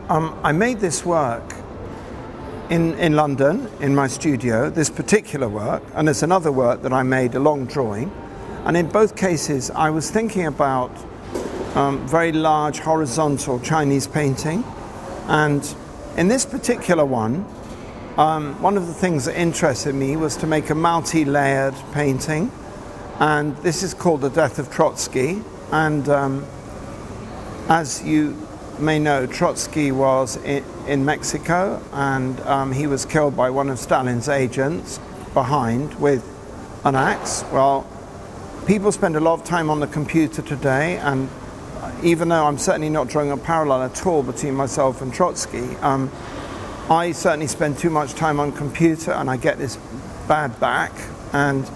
I made this work in London, in my studio, this particular work, and there's another work that I made, a long drawing. And in both cases, I was thinking about very large horizontal Chinese painting. And in this particular one of the things that interested me was to make a multi-layered painting. And this is called The Death of Trotsky. And as you may know, Trotsky was in Mexico, and he was killed by one of Stalin's agents behind with an axe. Well, people spend a lot of time on the computer today, and even though I'm certainly not drawing a parallel at all between myself and Trotsky, I certainly spend too much time on computer and I get this bad back, and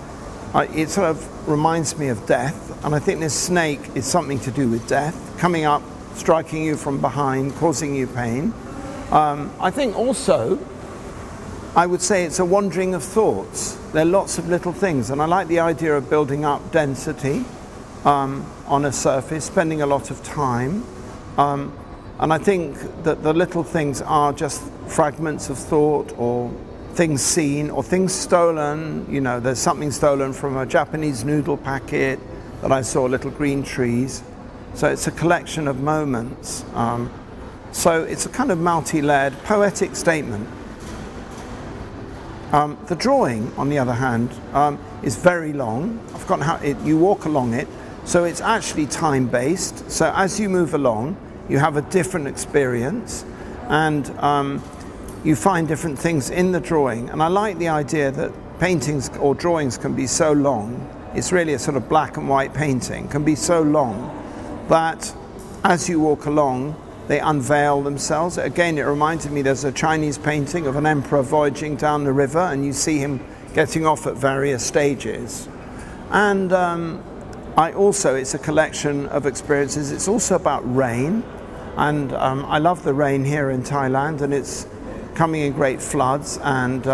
it sort of reminds me of death. And I think this snake is something to do with death, coming up, striking you from behind, causing you pain. I think also, I would say it's a wandering of thoughts. There are lots of little things, and I like the idea of building up density on a surface, spending a lot of time. And I think that the little things are just fragments of thought, or things seen, or things stolen. You know, there's something stolen from a Japanese noodle packet that I saw, little green trees. So it's a collection of moments. So it's a kind of multi-layered poetic statement. The drawing, on the other hand, is very long. I've forgotten how you walk along it. So it's actually time-based. So as you move along, you have a different experience, and you find different things in the drawing. And I like the idea that paintings or drawings can be so long. It's really a sort of black and white painting, can be so long that as you walk along, they unveil themselves. Again, it reminded me, there's a Chinese painting of an emperor voyaging down the river, and you see him getting off at various stages. And it's a collection of experiences. It's also about rain, and I love the rain here in Thailand, and it's coming in great floods, and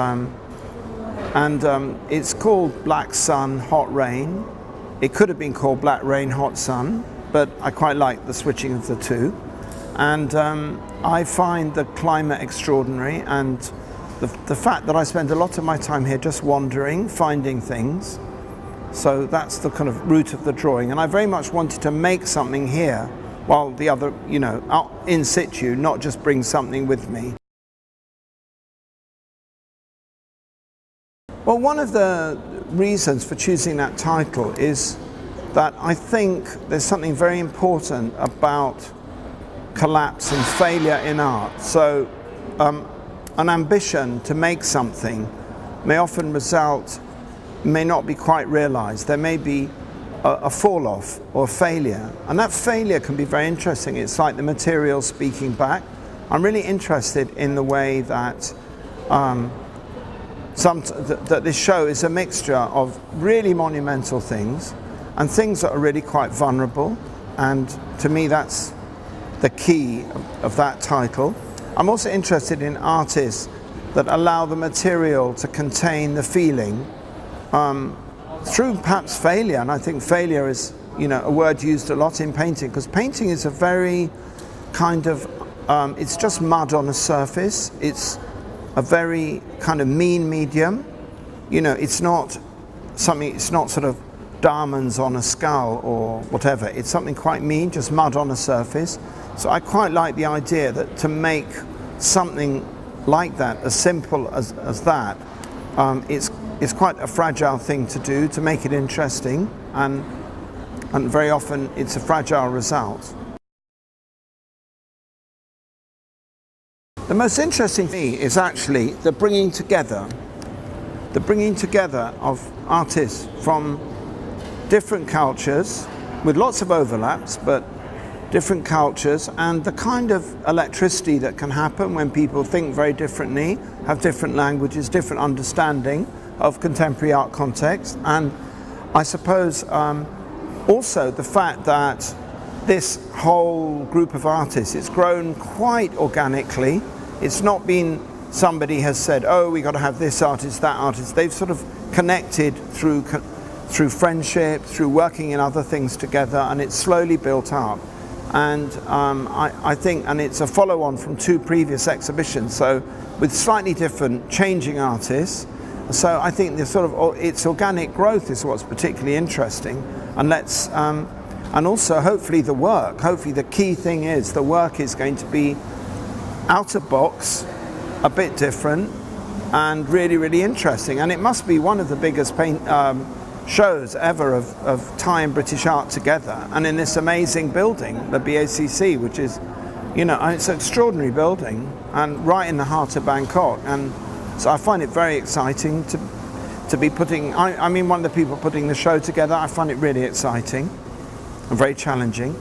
it's called Black Sun, Hot Rain. It could have been called Black Rain, Hot Sun, but I quite like the switching of the two. And I find the climate extraordinary, and the fact that I spend a lot of my time here just wandering, finding things. So that's the kind of root of the drawing. And I very much wanted to make something here, while the other, out in situ, not just bring something with me. Well, one of the reasons for choosing that title is that I think there's something very important about collapse and failure in art. So an ambition to make something may often may not be quite realized. There may be a fall off or a failure, and that failure can be very interesting. It's like the material speaking back. I'm really interested in the way that that this show is a mixture of really monumental things and things that are really quite vulnerable, and to me that's the key of that title. I'm also interested in artists that allow the material to contain the feeling through perhaps failure. And I think failure is a word used a lot in painting, because painting is a very kind of it's just mud on a surface. It's a very kind of mean medium. It's not something, it's not sort of diamonds on a skull or whatever. It's something quite mean, just mud on a surface. So I quite like the idea that to make something like that, as simple as that, it's quite a fragile thing to do, to make it interesting, and very often it's a fragile result. The most interesting thing is actually the bringing together of artists from different cultures, with lots of overlaps, but different cultures, and the kind of electricity that can happen when people think very differently, have different languages, different understanding of contemporary art context. And I suppose also the fact that this whole group of artists, it's grown quite organically. It's not been somebody has said, oh, we got to have this artist, that artist. They've sort of connected through friendship, through working in other things together, and it's slowly built up. And I think, and it's a follow-on from 2 previous exhibitions, so with slightly different changing artists. So I think the sort of its organic growth is what's particularly interesting, and and also hopefully the work. Hopefully the key thing is the work is going to be out of box, a bit different, and really, really interesting. And it must be one of the biggest shows ever of Thai and British art together, and in this amazing building, the BACC, which is, you know, it's an extraordinary building and right in the heart of Bangkok. And so I find it very exciting to be I mean, one of the people putting the show together, I find it really exciting and very challenging.